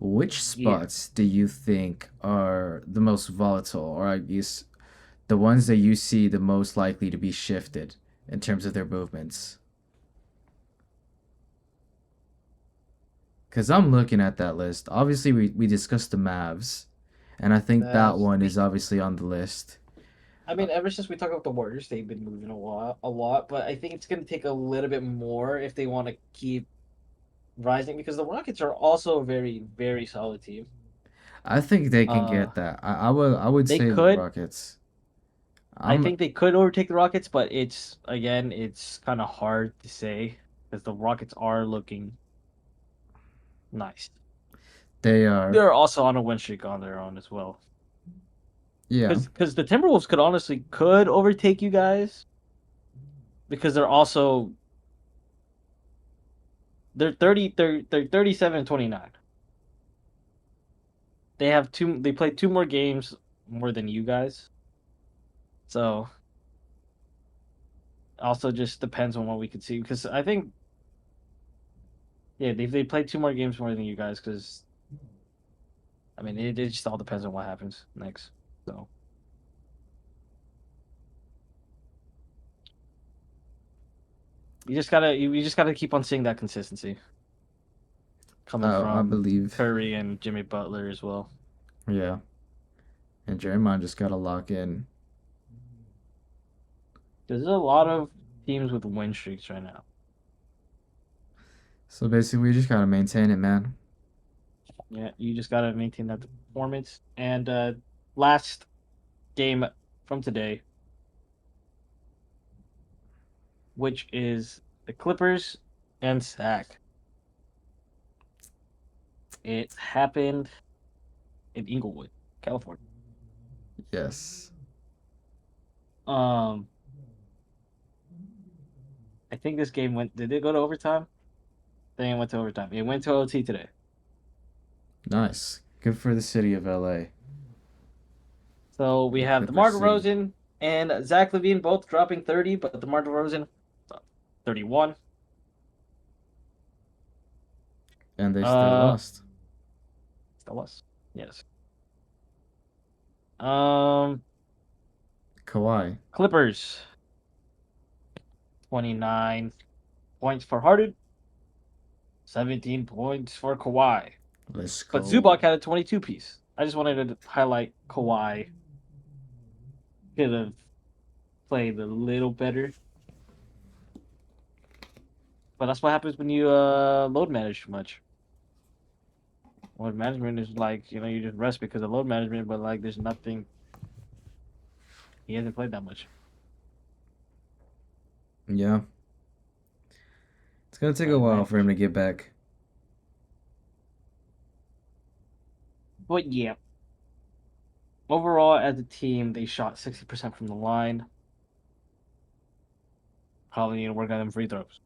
Which Yeah. spots do you think are the most volatile, or I guess the ones that you see the most likely to be shifted in terms of their movements? Because I'm looking at that list. Obviously, we discussed the Mavs, and I think that Mavs. one is obviously on the list. I Uh, mean, ever since we talked about the Warriors, they've been moving a lot. But I think it's going to take a little bit more if they want to keep rising because the Rockets are also a very, very solid team. I think they can Uh, get that. I would they say the could. Rockets. I I'm think they could overtake the Rockets, but it's kind of hard to say because the Rockets are looking nice. they are. They're also on a win streak on their own as well. Yeah. Because the Timberwolves could overtake you guys because they're 37-29. They played 2 more games more than you guys. So also just depends on what we could see because I think yeah, they played 2 more games more than you guys because I mean it just all depends on what happens next. So you just gotta keep on seeing that consistency coming I from believe. Curry and Jimmy Butler as well. Yeah. And Draymond just gotta lock in. There's a lot of teams with win streaks right now. So basically, we just gotta maintain it, man. Yeah, you just gotta maintain that performance. And last game from today, which is the Clippers and Sac. It happened in Inglewood, California. Yes. Um, I think this game went. Did it go to overtime? I think it went to overtime. It went to OT today. Nice. Good for the city of LA. So we The have Clipper DeMar City. DeRozan and Zach LaVine both dropping 30, but DeMar DeRozan 31. And they still Uh, lost. that was yes. Um, Kawhi. Clippers 29 points for Harden, 17 points for Kawhi. Let's But go. Zubac had a 22 piece. I just wanted to highlight Kawhi could have played a little better. But that's what happens when you load manage too much. Load management is like, you just rest because of load management, but like there's nothing he hasn't played that much. Yeah. It's gonna take a Load while for him manage. to get back. But yeah, overall as a team, they shot 60% from the line. Probably need to work on them free throws.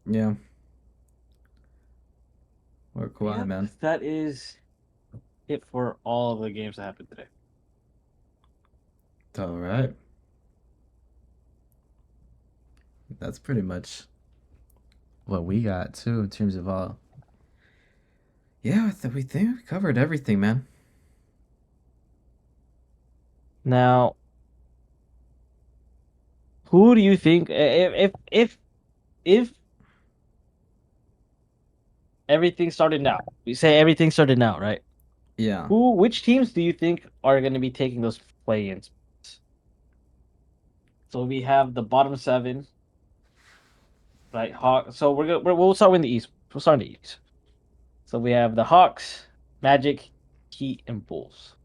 Yeah. Or Kawhi, Yep, man. that is it for all of the games that happened today. It's all right. That's pretty much what we got too in terms of all. Yeah, we think we covered everything, man. Now, who do you think if everything started now? We say everything started now, right? Yeah. Which teams do you think are going to be taking those play-ins? So we have the bottom seven, right? Hawk. So we'll start with the East. We'll start in the East. So we have the Hawks, Magic, Heat, and Bulls.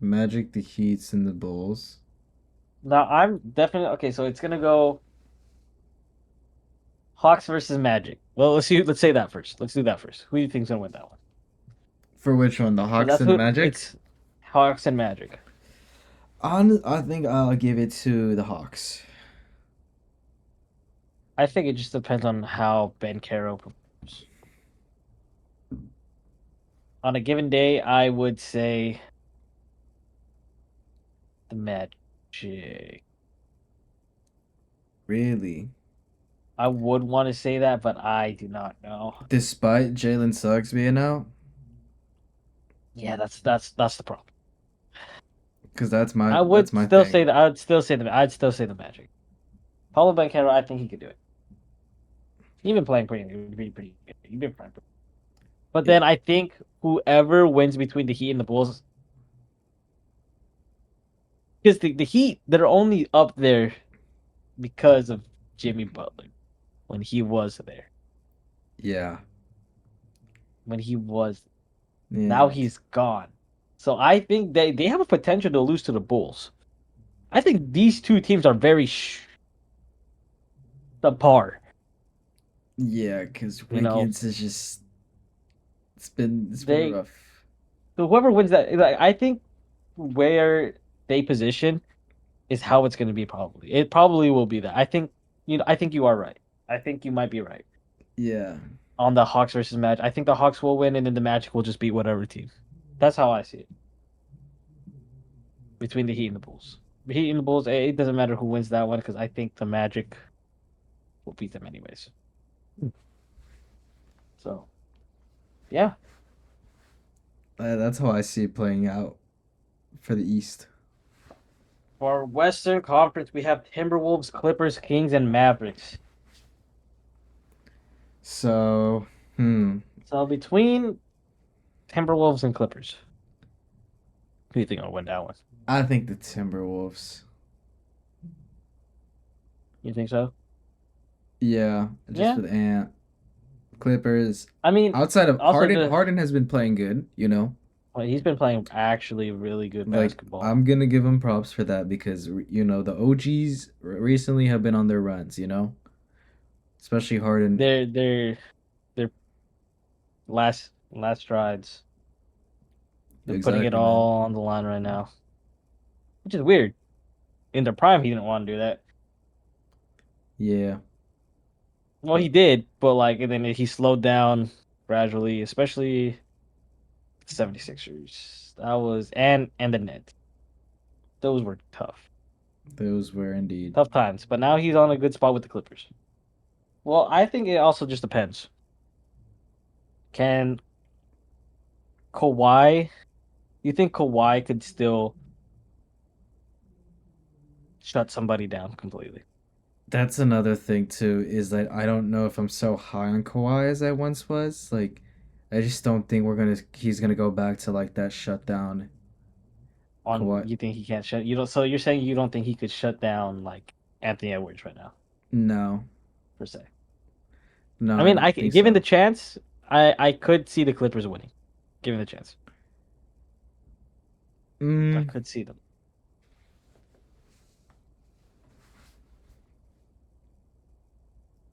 Magic, the Heats, and the Bulls. Now I'm definitely okay. So it's gonna go Hawks versus Magic. Well, let's see. Let's say that first. Let's do that first. Who do you think's gonna win that one? For which one? The Because Hawks that's and what Magic? it's Hawks and Magic. I think I'll give it to the Hawks. I think it just depends on how Ben Caro performs. On a given day, I would say the Magic. Really? I would want to say that, but I do not know. Despite Jalen Suggs being out? Yeah, that's the problem. Because I that's would my still thing. say that. I'd still say the Magic. Paulo Banchero, I think he could do it. He's been playing pretty good. He's been playing pretty. But Yeah. then I think whoever wins between the Heat and the Bulls, because the Heat they're only up there because of Jimmy Butler when he was there. Yeah. When he was now Yeah. he's gone. So I think they have a potential to lose to the Bulls. I think these two teams are very the par. Yeah, because You know, Wiggins is just it's been they rough. so whoever wins that, like, I think where they position is how it's going to be. Probably it probably will be that. I think I think you are right. I think you might be right Yeah. on the Hawks versus Magic. I think the Hawks will win, and then the Magic will just beat whatever team. That's how I see it between the Heat and the Bulls. The Heat and the Bulls, it doesn't matter who wins that one because I think the Magic will beat them anyways. So yeah, That's how I see it playing out for the East. for Western Conference, we have Timberwolves, Clippers, Kings, and Mavericks. So, hmm. So between Timberwolves and Clippers, who do you think will win that one? I think the Timberwolves. You think so? Yeah, just Yeah. with Ant. Clippers. I mean, Outside of also Harden, the Harden has been playing good, you know? well, he's been playing actually really good Like, basketball. I'm gonna give him props for that because, you know, the OGs recently have been on their runs, you know? Especially Harden. They're last strides. They're putting it Exactly, man. all on the line right now, which is weird. In their prime, he didn't want to do that. Yeah. Well, he did, but like, and then he slowed down gradually, especially the 76ers. That was and the Nets. Those were Those were indeed. tough times. But now he's on a good spot with the Clippers. Well, I think it also just depends. Can Kawhi? You think Kawhi could still shut somebody down completely That's another thing too, is that I don't know if I'm so high on Kawhi as I once was. Like, I just don't think he's gonna go back to like that shutdown on Kawhi. you think he can't shut you don't so you're saying you don't think he could shut down like Anthony Edwards right now No, per se. no, I I mean, don't think given the so. chance, I could see the Clippers winning. Given the chance. I Mm, could see them.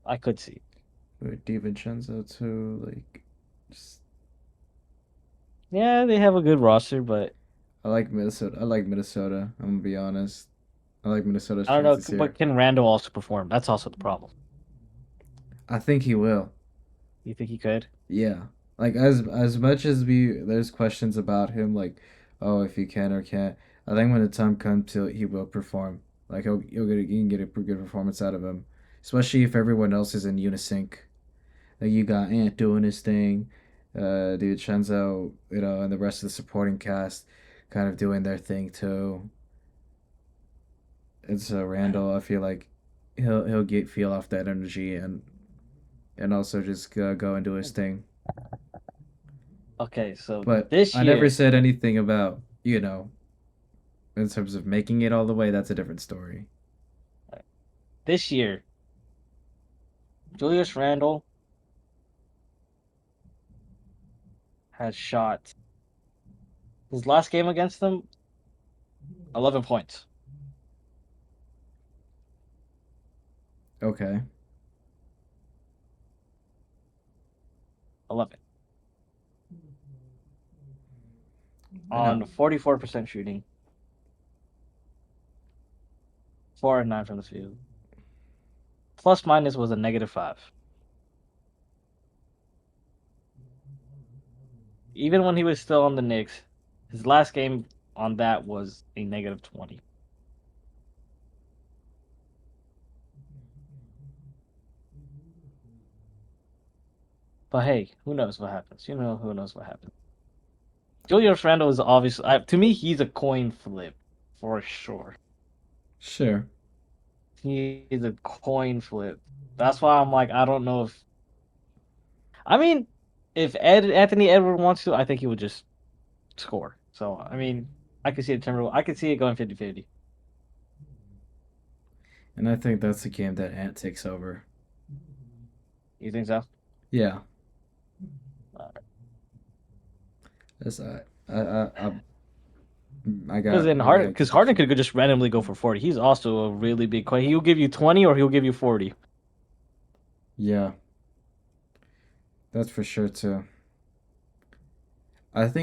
I could see. with DiVincenzo too, like, just Yeah, they have a good roster, but I like Minnesota. I like Minnesota. I'm gonna be honest. I like Minnesota's I don't know, chances here. but can Randall also perform? That's also the problem. I think he will. You think he could? Yeah. Like as much as there's questions about him, like, oh, if he can or can't. I think when the time comes, he will perform. Like he can get a pretty good performance out of him, especially if everyone else is in unison. Like you got Ant doing his thing, DiVincenzo, you know, and the rest of the supporting cast, kind of doing their thing too. It's Randall. I feel like he'll get feel off that energy, and also just go and do his thing. Okay, so But this I never year, said anything about, in terms of making it all the way. That's a different story. this year, Julius Randle has shot his last game against them 11 points. Okay. 11 I know. on 44% shooting, 4 and 9 from the field. Plus minus was a -5. Even when he was still on the Knicks, his last game on that was a -20. But hey, who knows what happens? Who knows what happens. Julius Randle is obviously, to me, he's a coin flip for sure. Sure. He is a coin flip. That's why I'm like, I don't know if. I mean, if Anthony Edward wants to, I think he would just score. So I mean, I could see it Timberwolves. I could see it going 50-50. And I think that's the game that Ant takes over. You think so? Yeah. That's I Because got then really Harden, high because Harden expectations. could just randomly go for 40. He's also a really big coin. He'll give you 20 or he'll give you 40. Yeah, that's for sure too.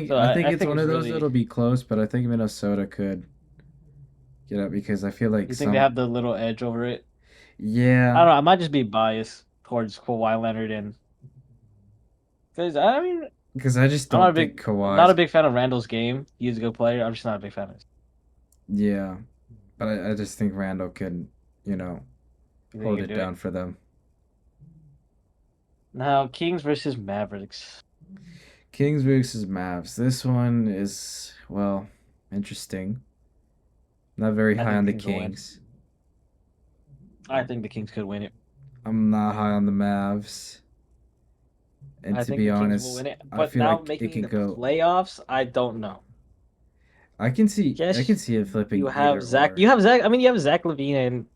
So I think I it's think one it's of those really. that'll be close, but I think Minnesota could get up because I feel like You think they some have the little edge over it? I yeah, don't know. I might just be biased towards Kawhi Leonard and because I mean because I just don't think I'm not Kawhi's a big fan of Randall's game. He's a good player. I'm just not a big fan of his. yeah, but I just think Randall can, you know, You think he hold can it do it? down for them. Now Kings versus Mavericks. Kings versus Mavs. This one is well interesting. Not very I high think on the the Kings will win. Kings. I think the Kings could win it. I'm not high on the Mavs. And I to think be the Kings will honest, win it. I But feel now like it making can the go. playoffs, I don't know. I can Yes, see it you flipping have either Zach. or. You have Zach. I mean, you have Zach Levine and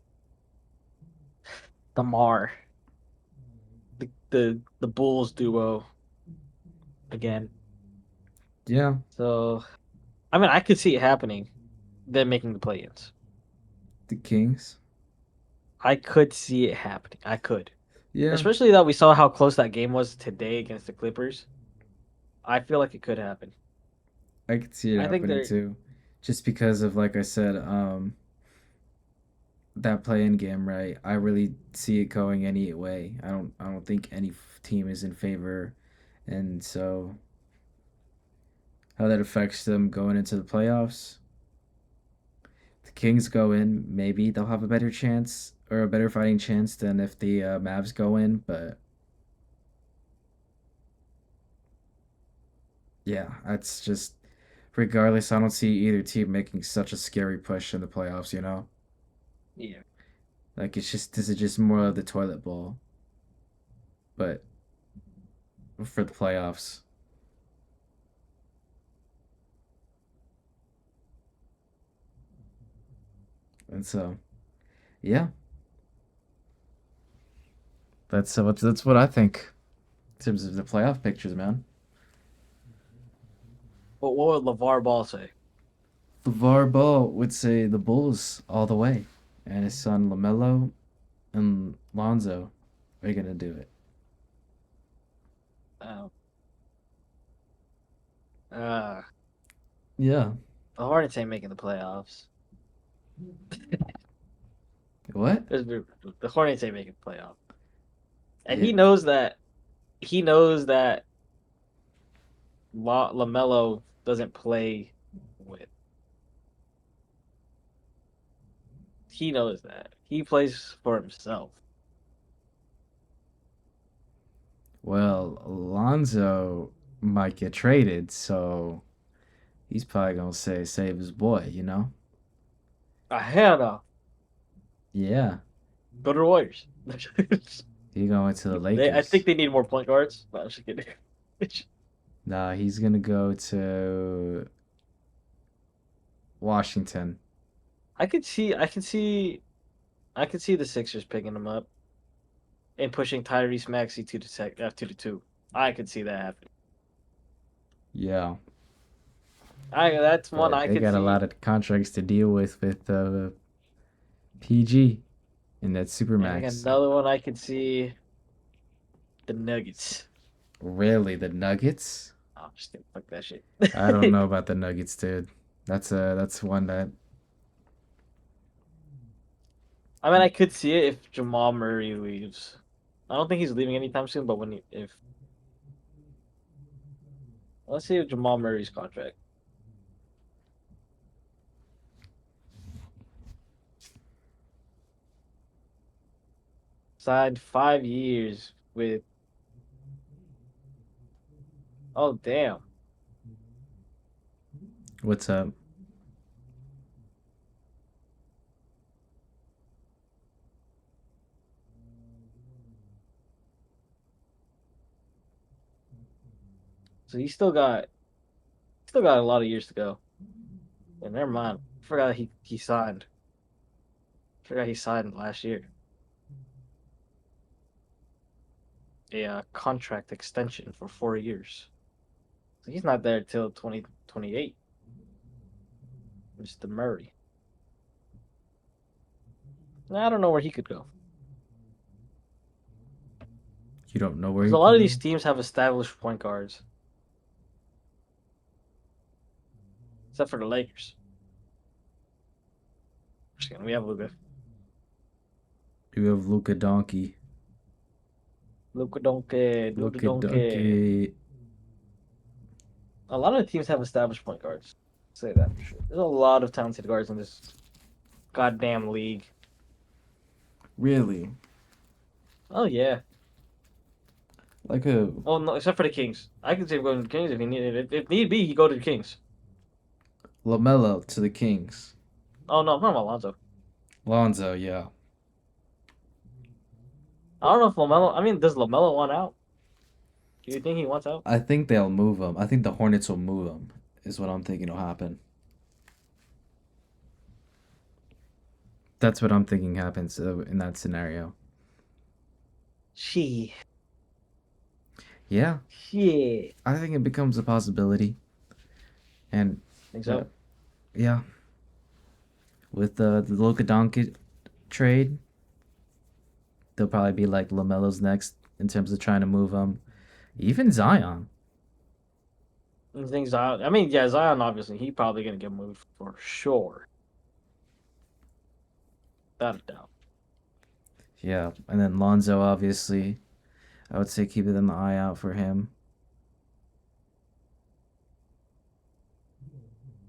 Demar, the Bulls duo again. Yeah, So I mean, I could see it happening. Them making the play-ins. the Kings. I could see it happening. I could. Yeah, Especially that we saw how close that game was today against the Clippers. I feel like it could happen. I could see it I think happening they're too. Just because of like I said, that play-in game, right? I really see it going any way. I don't think any team is in favor, and so how that affects them going into the playoffs. The Kings go in, maybe they'll have a better chance or a better fighting chance than if the Mavs go in. But yeah, that's just regardless. I don't see either team making such a scary push in the playoffs. You know, yeah. like it's just this is just more of the toilet bowl, but for the playoffs. And so yeah, that's what I think in terms of the playoff pictures, man. But what would LeVar Ball say? LeVar Ball would say the Bulls all the way, and his son Lamelo and Lonzo are gonna do it. Um, uh, Yeah. the Hornets ain't making the playoffs. What? The Hornets ain't making the playoffs, and Yeah. he knows that. He knows that Lamelo doesn't play with. He knows that he plays for himself. Well, Lonzo might get traded, so he's probably gonna say save his boy. You know? Hell no. Yeah. Go to the Warriors. He going to the I think Lakers. they need more point guards. No, I'm just kidding. Nah, he's gonna go to Washington. I could see, I could see the Sixers picking him up and pushing Tyrese Maxey to the 2. I could see that happen. Yeah, I That's one but I they could got a see. lot of contracts to deal with PG and that And I got Supermax. another one I could see. The Nuggets. Really, the Nuggets? Oh, I'm just kidding. Fuck that shit. I don't I know about the Nuggets, dude. That's one that mean, I could see it if Jamal Murray leaves. I don't think he's leaving anytime soon, but when he, if let's see if Jamal Murray's contract signed 5 years with. Oh damn! what's up? So still got a lot of years to go. And never mind. I forgot he signed. I forgot he signed last year a contract extension for 4 years. So he's not there till 2028. Mr. Murray. I don't know where he could go. You don't know where Because he a lot could of these go? teams have established point guards, except for the Lakers. Just kidding, we have Luka. You have Luka Donkey. Luka Doncic, Luka Luka Doncic. Donkey. A lot of the teams have established point guards. I'll say that for sure. There's a lot of talented guards in this goddamn league. Really? Oh yeah. Like a Oh no, except for the Kings. I could see him going to the Kings if he needed it. If need be, he go to the Kings. LaMelo to the Kings. Oh no, I'm talking about Lonzo. Lonzo, yeah. I don't know if Lamelo. I mean, does Lamelo want out? Do you think he wants out? I think they'll move him. I think the Hornets will move him, is what I'm thinking will happen. That's what I'm thinking happens in that scenario. She. Yeah, Shit. I think it becomes a possibility. And Think uh, so? yeah, with the Luka Doncic trade, they'll probably be like Lamelo's next in terms of trying to move him. Even Zion. You think Zion? I mean, yeah, Zion. Obviously, he probably gonna get moved for sure, without a doubt. Yeah, and then Lonzo, obviously. I would say keep an eye out for him.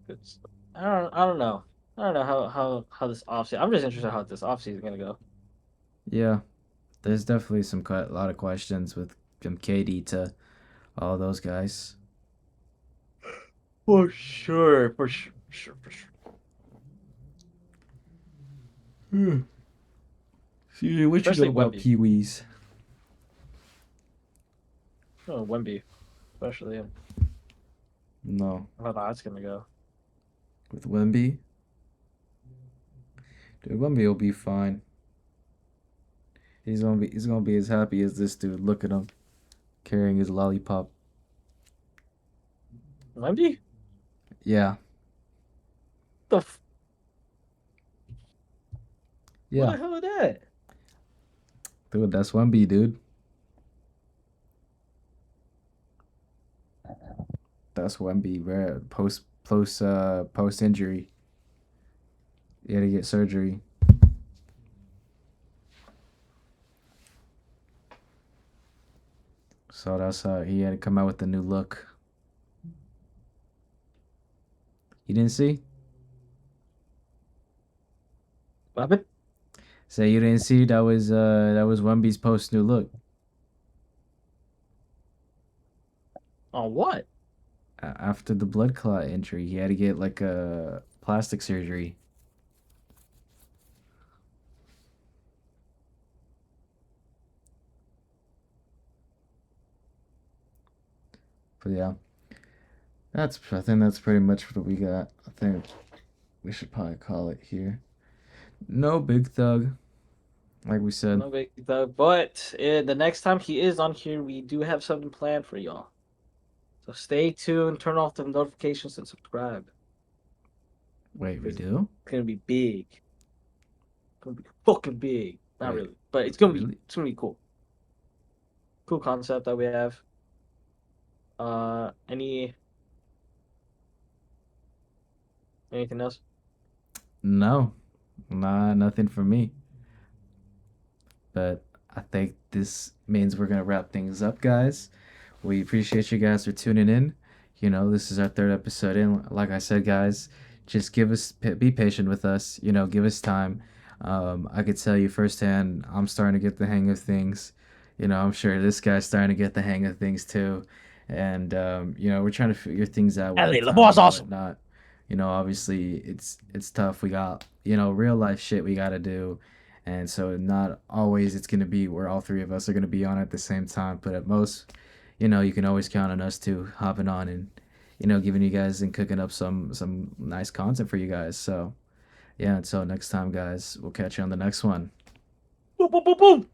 'Cause I don't know. I don't know how this offseason. I'm just interested how this offseason is gonna go. Yeah, there's definitely a lot of questions with from KD to all those guys. For sure, for sure, for sure, for sure. Hmm. CJ, what you know Especially about Wemby. Pee Wees? Oh, Wemby, especially him. No, How that's gonna go. with Wemby, dude, Wemby will be fine. He's gonna be as happy as this dude. Look at him carrying his lollipop. Wemby? Yeah, The f- what yeah, the hell is that? dude, that's Wemby, dude. That's Wemby. Rare post injury. He had to get surgery. So that's how he had to come out with the new look. You didn't see? What happened? Say you didn't see that was Wemby's post new look. On what? After the blood clot injury, he had to get like a plastic surgery. But yeah, I think that's pretty much what we got. I think we should probably call it here. No big thug, like we said. No big though. But the next time he is on here, we do have something planned for y'all. So stay tuned, turn off the notifications, and subscribe Wait, we because it's do? gonna be big. It's gonna be fucking big. Not Wait, really, but it's gonna be really? cool. Cool concept that we have. Anything else? No, nothing for me. But I think this means we're gonna wrap things up, guys. We appreciate you guys for tuning in. You know, this is our third episode in. Like I said, guys, just be patient with us. You know, give us time. I could tell you firsthand, I'm starting to get the hang of things. You know, I'm sure this guy's starting to get the hang of things too. And you know, we're trying to figure things out with the Ellie, timing LeBron's and awesome. whatnot. You know, obviously it's tough. We got real life shit we got to do, and so not always it's gonna be where all three of us are gonna be on at the same time. But at most, you can always count on us to hopping on and giving you guys and cooking up some nice content for you guys. So yeah, until next time, guys, we'll catch you on the next one. Boom, boom, boom, boom.